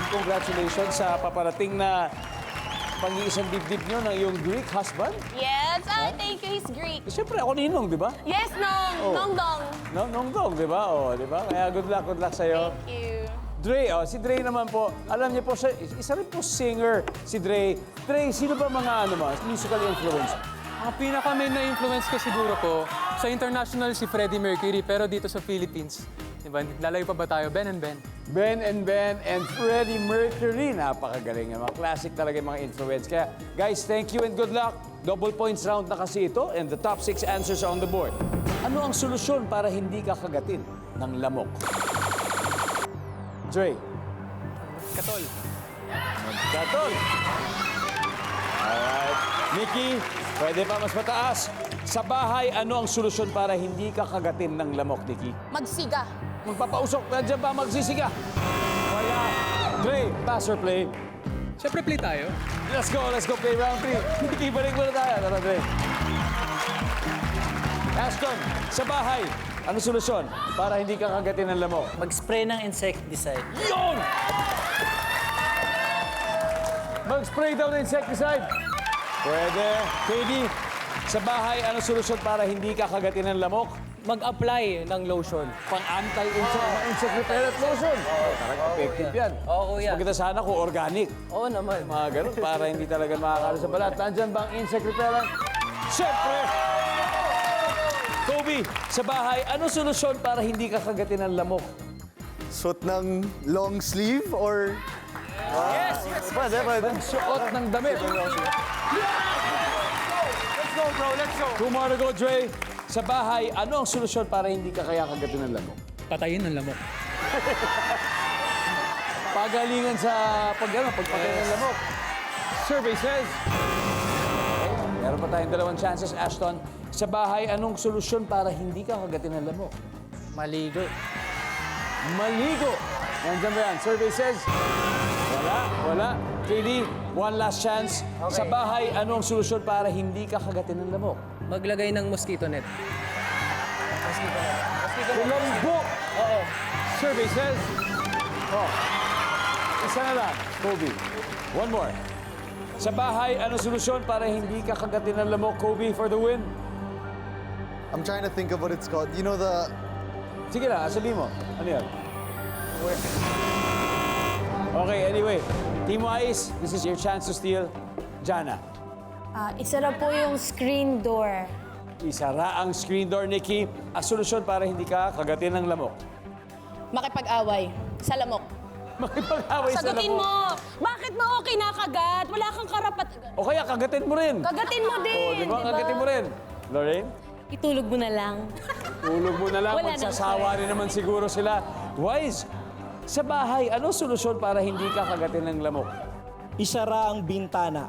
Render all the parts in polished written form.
congratulations sa paparating na pang-iisang dibdib nyo ng iyong Greek husband. Yes, thank you. He's Greek. Siyempre, ako ninong, di ba? Yes, Nong. Oh. Nongdong. Nongdong, di ba? O, di ba? Kaya good luck sa'yo. Thank you. Dre, si Dre naman po, alam niyo po, siya, isa rin po singer si Dre. Dre, sino ba mga musical influence? Ang pinaka-main na influence ko siguro po, sa international si Freddie Mercury, pero dito sa Philippines, diba, lalayo pa ba tayo? Ben and Ben. Ben and Freddie Mercury. Napakagaling nga. Mga classic talaga yung mga influence. Kaya, guys, thank you and good luck. Double points round na kasi ito and the top 6 answers are on the board. Ano ang solusyon para hindi ka kagatin ng lamok? Dre. Katol. Katol. Alright. Nikki, pwede pa mas mataas. Sa bahay, ano ang solusyon para hindi ka kagatin ng lamok, Nikki? Magsiga. Magpapausok. Nandiyan ba magsisiga? Wala. Dre, pass or play? Siyempre play tayo. Let's go play round 3. Nikki, balik muna tayo. Tara, Dre. Ashton, sa bahay, ano solusyon para hindi ka kagatin ng lamok? Mag-spray ng insecticide. Yun! Mag-spray daw ng insecticide. Pwede. KD, sa bahay, ano solusyon para hindi ka kagatin ng lamok? Mag-apply ng lotion. Pang anti-insect repellent lotion. Talagang effective yan. Oo, kuya. Mas maganda sana kung organic. Oo naman. Mga ganun, para hindi talaga makakalo sa balat. Nandyan ba ang insect repellent? Siyempre! Kobe, sa bahay, ano solusyon para hindi ka kagatin ng lamok? Suot ng long sleeve or... Yes! Pwede. Suot ng damit. Let's go, bro. Let's go. 2 more to go, Dre. Sa bahay, ano ang solusyon para hindi ka kaya kagatin ng lamok? Patayin ng lamok. Pagalingan sa pagpatay ng lamok. Survey says... Okay, meron pa tayong 2 chances, Ashton. Sa bahay, anong solusyon para hindi ka kagatin ng lamok? Maligo. Maligo. Nandiyan ba yan? Survey says... Wala. KD, 1 last chance. Sa bahay, ano ang solusyon para hindi ka kagatin ng lamok? Maglagay ng mosquito net. Lambo! Oo. Survey says... Oh. Isa na lang, Kobe. 1 more. Sa bahay, ano solusyon para hindi ka kagatin ng lamok, Kobe, for the win? I'm trying to think of what it's called. You know the... Sige lang, sabihin mo. Ano yan? Okay, anyway. Team Wise, this is your chance to steal. Jana. Isa na po yung screen door. Isara ang screen door, Nikki. Ang solusyon para hindi ka kagatin ng lamok. Makipag-away. Sa lamok. Makipag-away sa Sagutin lamok. mo. Bakit mo ako kinakagat? Wala kang karapat. O kaya kagatin mo rin. Kagatin mo din. O, di ba? Kagatin mo rin. Lorraine? Itulog mo na lang. Tulog mo na lang. Wala nang Magsasawa rin naman siguro sila. Wise, sa bahay, ano solusyon para hindi ka kagatin ng lamok? Isara ang bintana.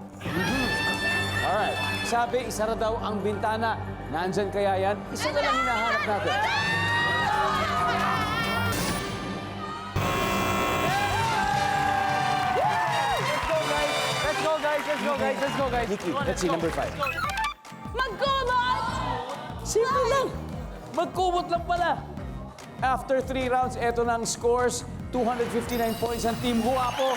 Alright. Sabi, isara daw ang bintana. Nandyan kaya yan? Isa na lang hinahanap natin. Let's go, guys. Nikki, let's see number 5. Magkumot! Simple lang. Magkumot lang pala. After 3 rounds, eto na ang scores. 259 points ang Team Guapo.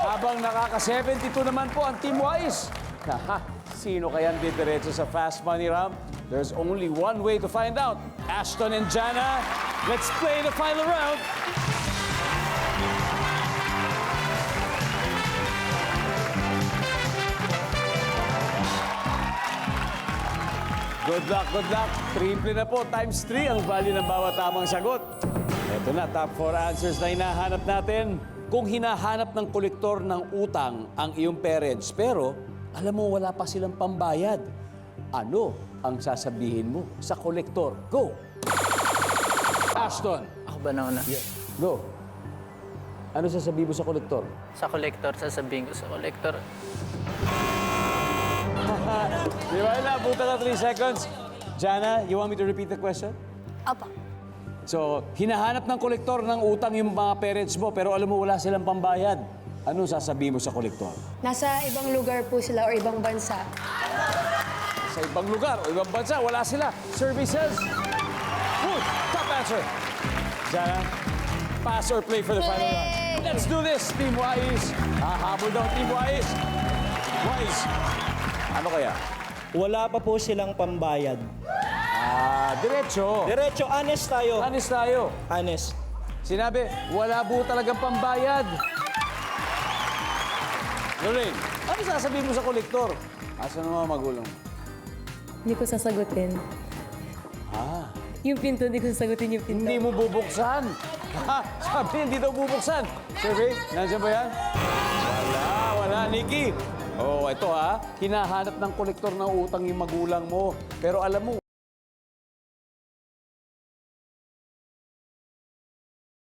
Habang nakaka-72 naman po ang Team Wise. Haha, sino kayang didiretso sa Fast Money Round? There's only one way to find out. Ashton and Jana, let's play the final round. Good luck. Triple na po, times 3 ang value ng bawat tamang sagot. Ito na, top 4 answers na hinahanap natin. Kung hinahanap ng kolektor ng utang ang iyong parents, pero alam mo wala pa silang pambayad, ano ang sasabihin mo sa kolektor? Go! Ashton, Ako ba nauna? go. Ano sasabihin mo sa kolektor? Sa collector, sasabihin ko sa collector. Di ba na? Buta ka 3 seconds. Jana, you want me to repeat the question? Apa. So, hinahanap ng kolektor ng utang yung mga parents mo, pero alam mo wala silang pambayad. Ano sasabihin mo sa kolektor? Nasa ibang lugar po sila o ibang bansa. Sa ibang lugar o ibang bansa, wala sila. Services. Good. Top answer. Jana? pass or play for the final round? Let's do this, Team Wise. Hahabol daw, Team Wise. Wise, ano kaya? Wala pa po silang pambayad. Diretso. Diretso, honest tayo. Honest tayo. Honest. Sinabi, wala po talagang pambayad. Lorraine, ano sasabihin mo sa kolektor? Asan ang mga magulang? Hindi ko sasagutin. Yung pinto, hindi ko sasagutin yung pinto. Hindi mo bubuksan. Ha? Sabi, hindi daw bubuksan. Survey, nandiyan ba yan? Wala. Nikki. Oh, ito ha. Hinahanap ng kolektor ng utang yung magulang mo. Pero alam mo,